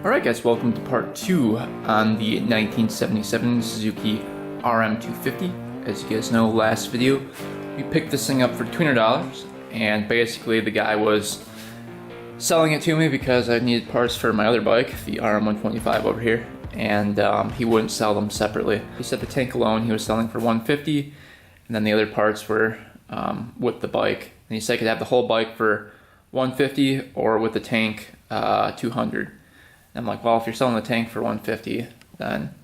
Alright guys, welcome to part 2 on the 1977 Suzuki Rm125. As you guys know, last video we picked this thing up for $200 and basically the guy was selling it to me because I needed parts for my other bike, the Rm125 over here, and he wouldn't sell them separately. He said the tank alone he was selling for $150 and then the other parts were with the bike. And he said I could have the whole bike for $150 or with the tank $200. I'm like, well, if you're selling the tank for $150, then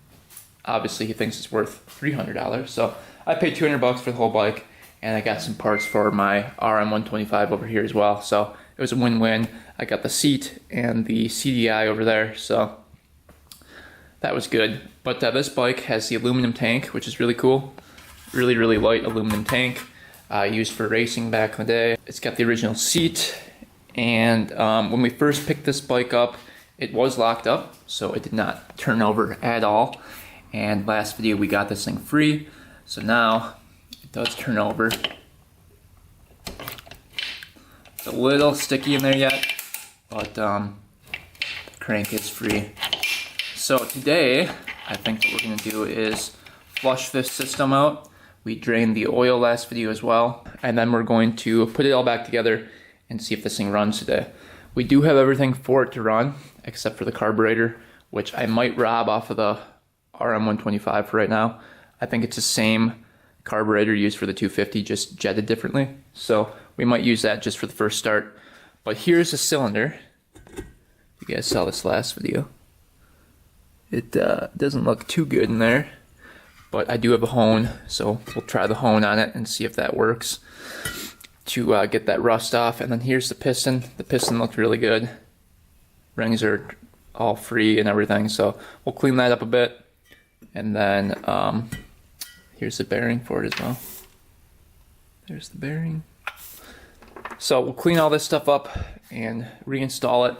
obviously he thinks it's worth $300. So I paid $200 for the whole bike, and I got some parts for my Rm125 over here as well. So it was a win-win. I got the seat and the CDI over there, so that was good. But this bike has the aluminum tank, which is really cool. Really, really light aluminum tank, used for racing back in the day. It's got the original seat, and when we first picked this bike up, it was locked up, so it did not turn over at all. And last video we got this thing free, so now it does turn over. It's a little sticky in there yet, but the crank is free. So today, I think what we're gonna do is flush this system out. We drained the oil last video as well, and then we're going to put it all back together and see if this thing runs today. We do have everything for it to run, except for the carburetor, which I might rob off of the Rm125 for right now. I think it's the same carburetor used for the 250, just jetted differently. So we might use that just for the first start. But here's the cylinder. You guys saw this last video. It doesn't look too good in there, but I do have a hone, so we'll try the hone on it and see if that works to get that rust off. And then here's the piston. The piston looked really good. Rings are all free and everything, so we'll clean that up a bit. And then here's the bearing for it as well. There's the bearing. So we'll clean all this stuff up and reinstall it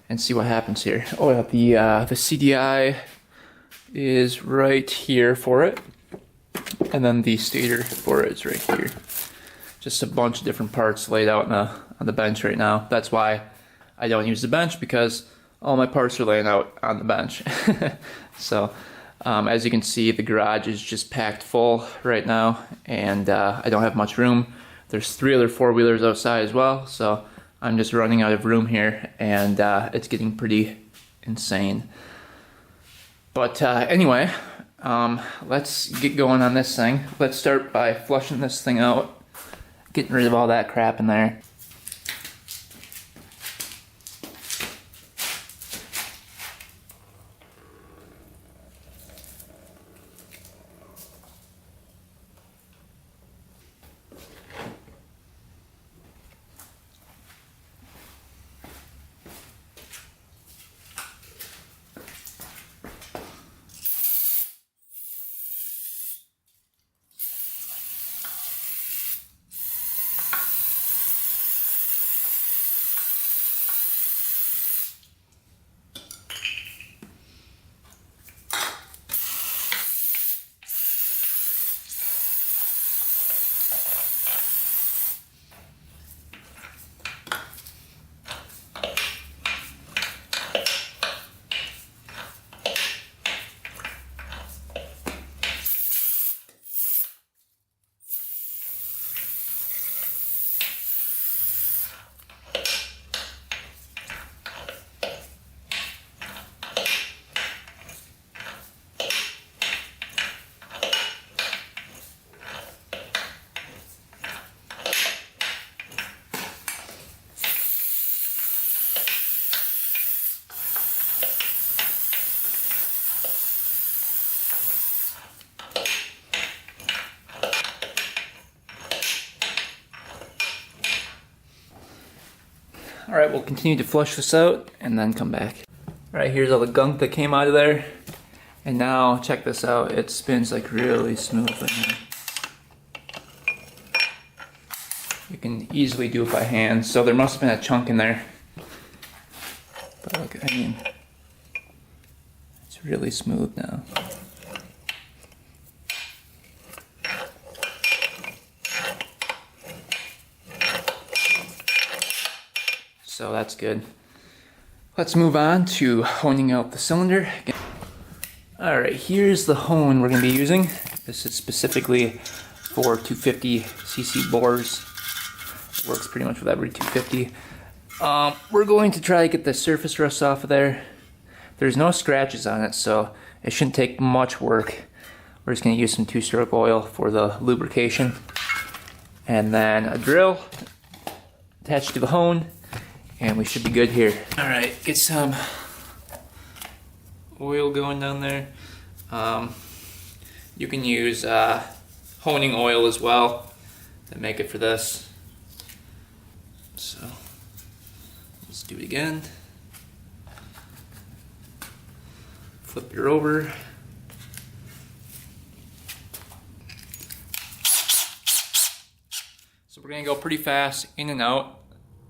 and see what happens here. Oh yeah, the CDI is right here for it, and then the stator for it is right here. Just a bunch of different parts laid out on the bench right now. That's why I don't use the bench, because all my parts are laying out on the bench. So as you can see, the garage is just packed full right now, and I don't have much room. There's 3 other 4-wheelers outside as well, so I'm just running out of room here, and it's getting pretty insane. But anyway, let's get going on this thing. Let's start by flushing this thing out, getting rid of all that crap in there. Alright, we'll continue to flush this out and then come back. Alright, here's all the gunk that came out of there. And now, check this out, it spins like really smoothly. You can easily do it by hand, so there must have been a chunk in there. But look, I mean, it's really smooth now. So that's good. Let's move on to honing out the cylinder. Alright, here's the hone we're going to be using. This is specifically for 250cc bores. It works pretty much with every 250. We're going to try to get the surface rust off of there. There's no scratches on it, so it shouldn't take much work. We're just going to use some 2-stroke oil for the lubrication. And then a drill attached to the hone, and we should be good here. Alright, get some oil going down there. You can use honing oil as well to make it for this. So let's do it again. Flip her over. So we're gonna go pretty fast in and out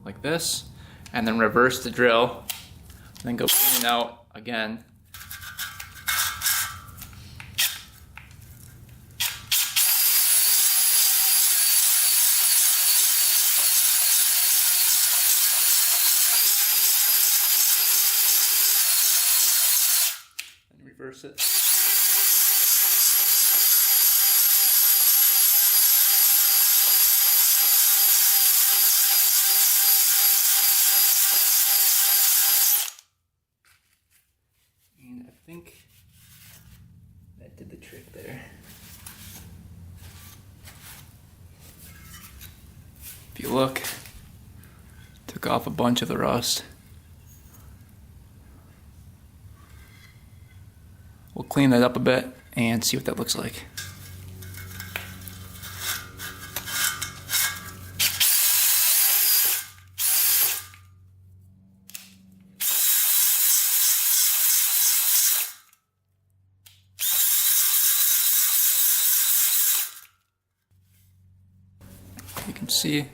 like this, and then reverse the drill, and then go in and out again. And reverse it. And I think that did the trick there. If you look, took off a bunch of the rust. We'll clean that up a bit and see what that looks like. You can see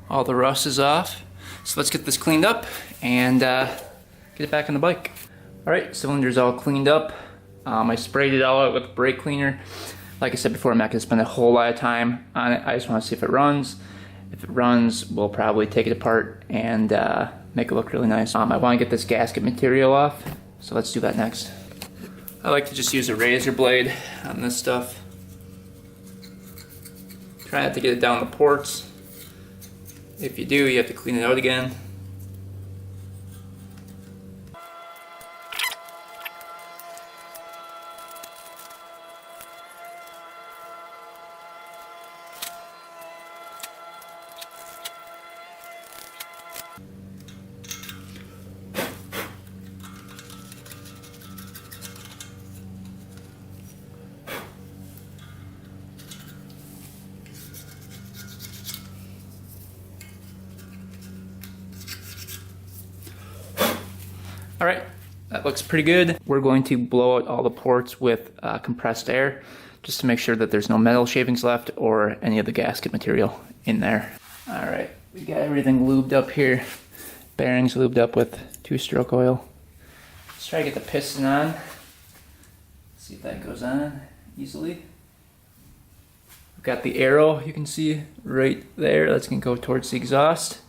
all the rust is off. So let's get this cleaned up and get it back on the bike. Alright, cylinder's all cleaned up. I sprayed it all out with brake cleaner. Like I said before, I'm not going to spend a whole lot of time on it. I just want to see if it runs. If it runs, we'll probably take it apart and make it look really nice. I want to get this gasket material off, so let's do that next. I like to just use a razor blade on this stuff. Try not to get it down the ports. If you do, you have to clean it out again. Alright, that looks pretty good. We're going to blow out all the ports with compressed air just to make sure that there's no metal shavings left or any of the gasket material in there. Alright, we got everything lubed up here. Bearings lubed up with 2-stroke oil. Let's try to get the piston on. See if that goes on easily. We've got the arrow you can see right there. That's going to go towards the exhaust.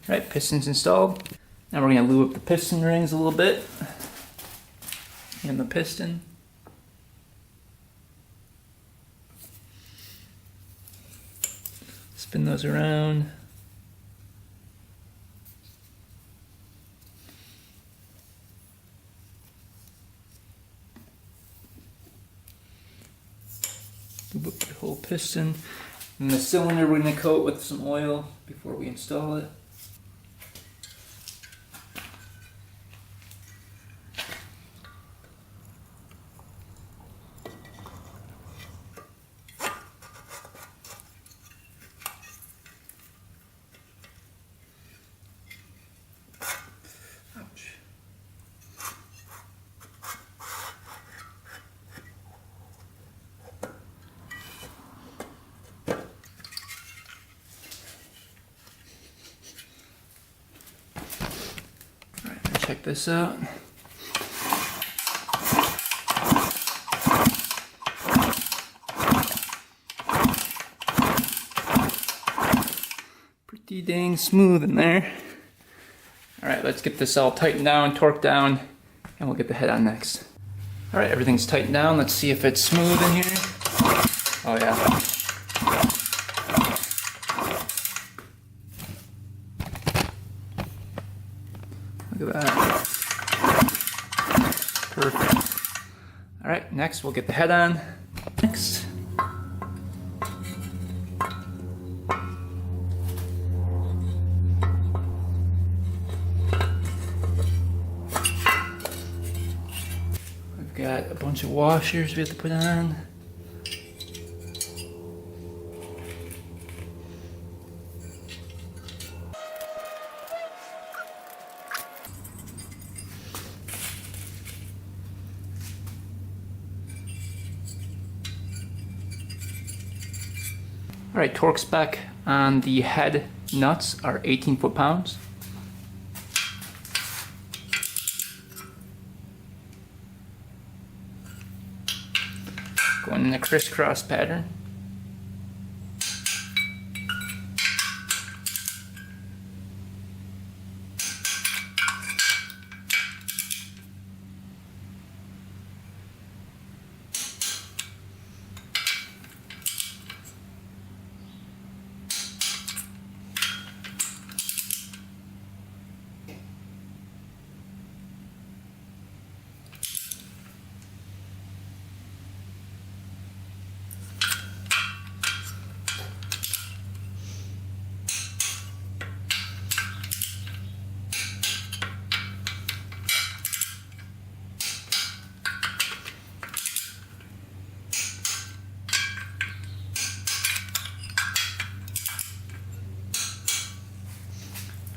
Right, piston's installed. Now we're going to lube up the piston rings a little bit. And the piston. Spin those around. Lube up the whole piston. And the cylinder we're going to coat with some oil before we install it. check this out. Pretty dang smooth in there. Alright, let's get this all tightened down, torqued down, and we'll get the head on next. Alright, everything's tightened down. Let's see if it's smooth in here. Oh yeah. Look at that. Perfect. Alright, next we'll get the head on. Next. We've got a bunch of washers we have to put on. Alright, torque spec on the head nuts are 18 foot-pounds. Going in a crisscross pattern.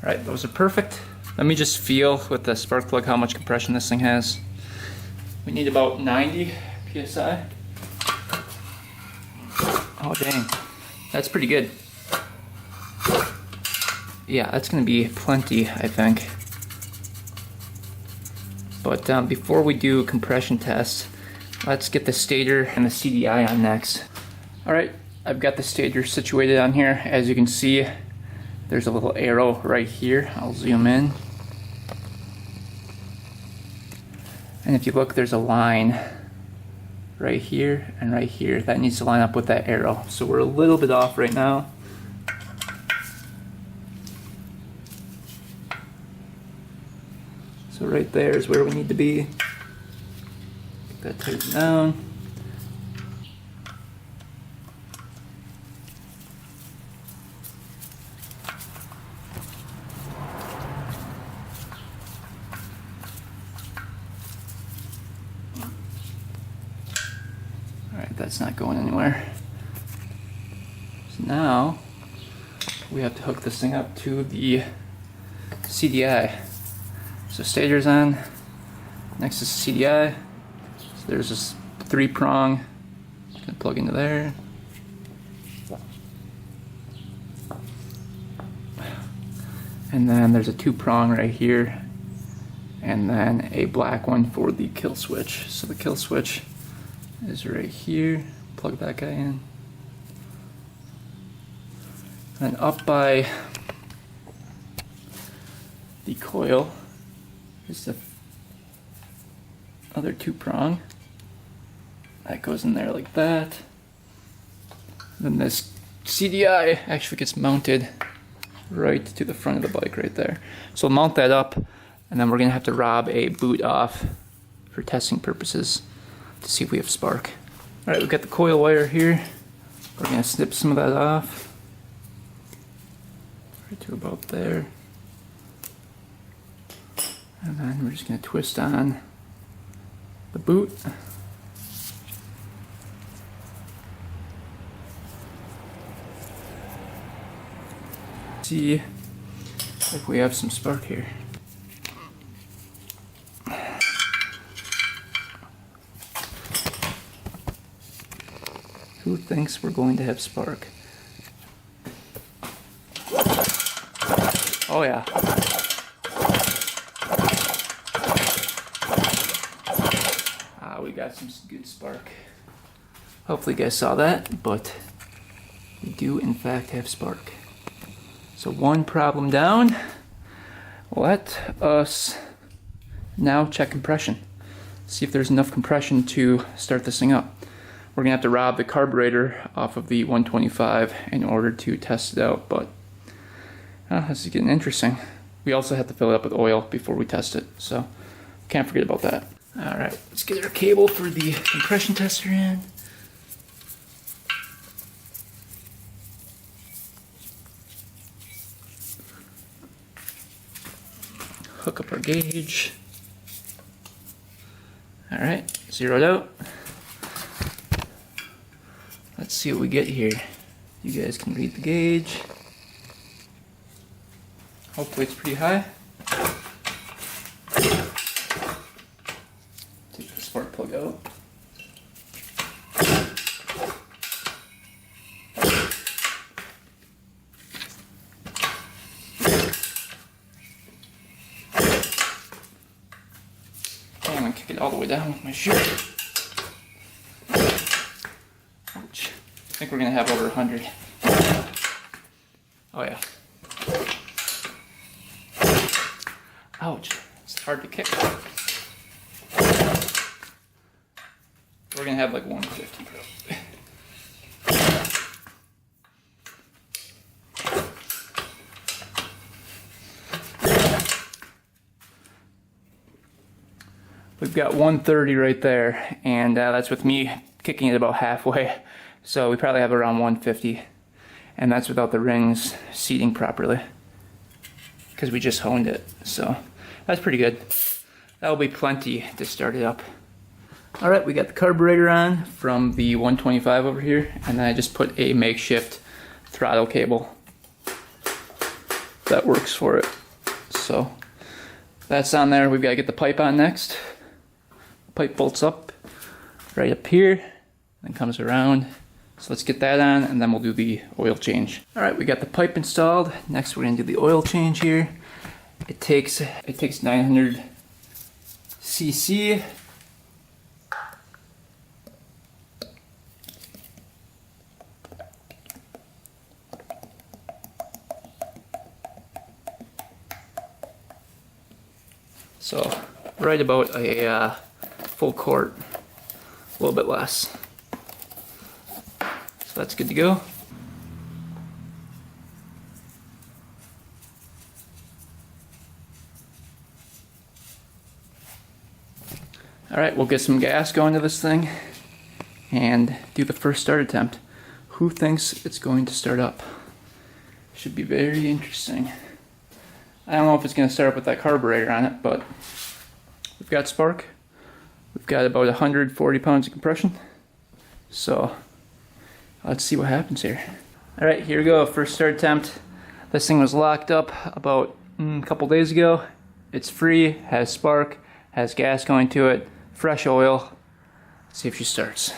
Alright, those are perfect. Let me just feel with the spark plug how much compression this thing has. We need about 90 PSI. Oh dang, that's pretty good. Yeah, that's gonna be plenty, I think. But before we do a compression test, let's get the stator and the CDI on next. Alright, I've got the stator situated on here. As you can see, there's a little arrow right here. I'll zoom in. And if you look, there's a line right here and right here. That needs to line up with that arrow. So we're a little bit off right now. So right there is where we need to be. Get that tightened down. Alright, that's not going anywhere. So now we have to hook this thing up to the CDI. So stator's on, next is CDI. So there's this 3-prong, gonna plug into there. And then there's a 2-prong right here, and then a black one for the kill switch. So the kill switch is right here. Plug that guy in. And up by the coil is the other 2-prong. That goes in there like that. Then this CDI actually gets mounted right to the front of the bike right there. So we'll mount that up, and then we're gonna have to rob a boot off for testing purposes to see if we have spark. Alright, we've got the coil wire here. We're gonna snip some of that off. Right to about there. And then we're just going to twist on the boot. See if we have some spark here. Who thinks we're going to have spark? Oh yeah. got some good spark. Hopefully you guys saw that, but we do in fact have spark. So one problem down. Let us now check compression. See if there's enough compression to start this thing up. We're gonna have to rob the carburetor off of the 125 in order to test it out, but this is getting interesting. We also have to fill it up with oil before we test it, so can't forget about that. All right, let's get our cable for the compression tester in. Hook up our gauge. All right, zeroed out. Let's see what we get here. You guys can read the gauge. Hopefully it's pretty high. Take the spark plug out. I'm gonna kick it all the way down with my shoe. Ouch. I think we're gonna have over 100. Oh yeah. Ouch. It's hard to kick. We're gonna have like 150 probably. We've got 130 right there, and that's with me kicking it about halfway. So we probably have around 150, and that's without the rings seating properly, because we just honed it. So that's pretty good. That'll be plenty to start it up. All right, we got the carburetor on from the 125 over here, and then I just put a makeshift throttle cable that works for it. So that's on there. We've got to get the pipe on next. Pipe bolts up right up here, then comes around. So let's get that on, and then we'll do the oil change. All right, we got the pipe installed. Next, we're gonna do the oil change here. It takes 900 cc. So right about a full quart, a little bit less. So that's good to go. All right, we'll get some gas going to this thing and do the first start attempt. Who thinks it's going to start up? Should be very interesting. I don't know if it's going to start up with that carburetor on it, but we've got spark. We've got about 140 pounds of compression. So let's see what happens here. All right, here we go, first start attempt. This thing was locked up about a couple days ago. It's free, has spark, has gas going to it, fresh oil. Let's see if she starts.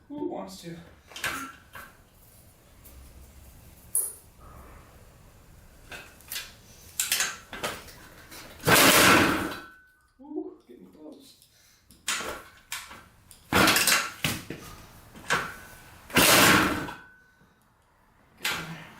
Wants to. Ooh, getting close. Get in there.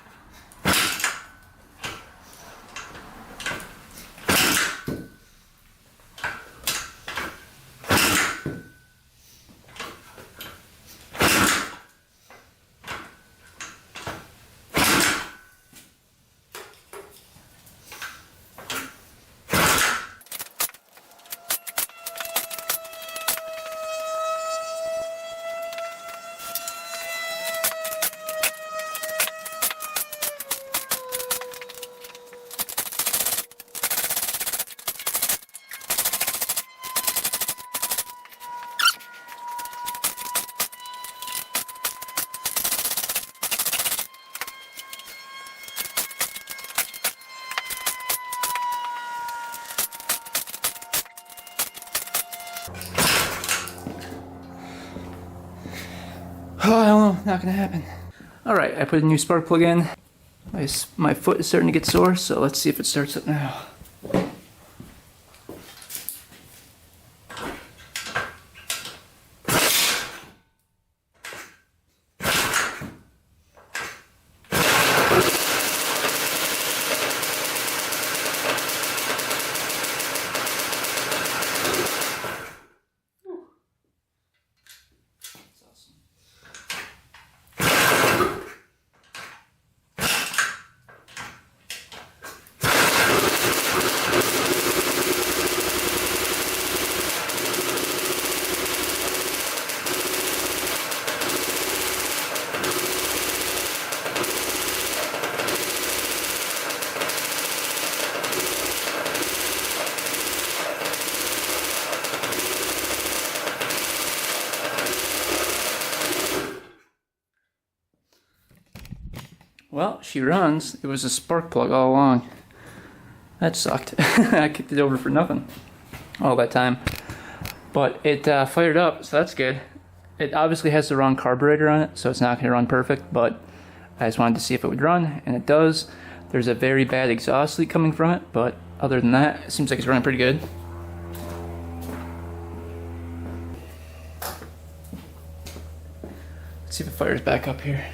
Oh, I don't know, not gonna happen. Alright, I put a new spark plug in. My foot is starting to get sore, so let's see if it starts up now. Well, she runs. It was a spark plug all along. That sucked. I kicked it over for nothing all that time. But it fired up, so that's good. It obviously has the wrong carburetor on it, so it's not going to run perfect, but I just wanted to see if it would run, and it does. There's a very bad exhaust leak coming from it, but other than that, it seems like it's running pretty good. Let's see if it fires back up here.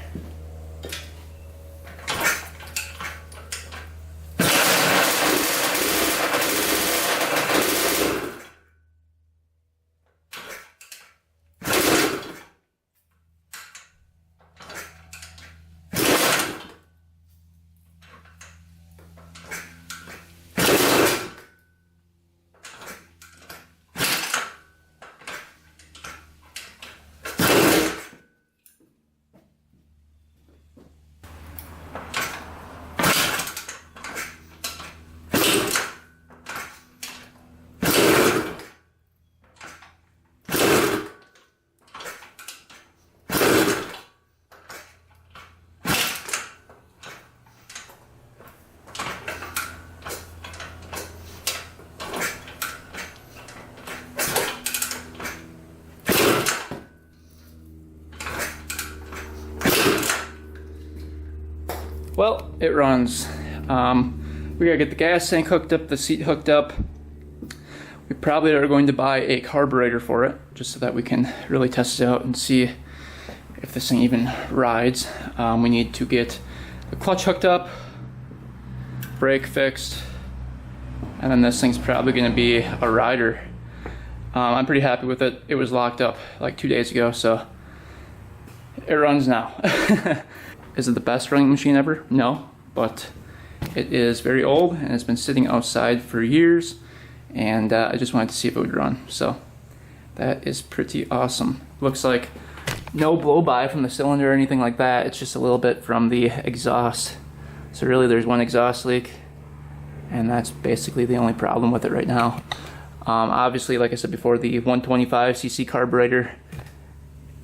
Well, it runs. We gotta get the gas tank hooked up, the seat hooked up. We probably are going to buy a carburetor for it, just so that we can really test it out and see if this thing even rides. We need to get the clutch hooked up, brake fixed, and then this thing's probably gonna be a rider. I'm pretty happy with it. It was locked up like 2 days ago, so it runs now. Is it the best running machine ever? No, but it is very old and it's been sitting outside for years, and I just wanted to see if it would run. So that is pretty awesome. Looks like no blow by from the cylinder or anything like that. It's just a little bit from the exhaust. So really there's one exhaust leak, and that's basically the only problem with it right now. Obviously, like I said before, the 125cc carburetor,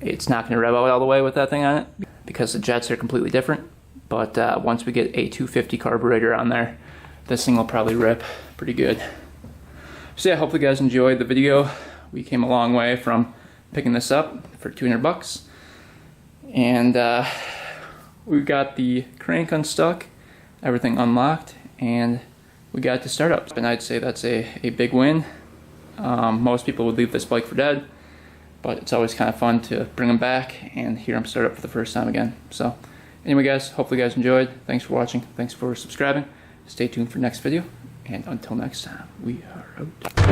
it's not going to rev out all the way with that thing on it, because the jets are completely different. But once we get a 250 carburetor on there, this thing will probably rip pretty good. So yeah, hopefully you guys enjoyed the video. We came a long way from picking this up for 200 bucks. And we got the crank unstuck, everything unlocked, and we got to start up. And I'd say that's a big win. Most people would leave this bike for dead, but it's always kind of fun to bring them back and hear them start up for the first time again. So anyway guys, hopefully you guys enjoyed. Thanks for watching. Thanks for subscribing. Stay tuned for next video. And until next time, we are out.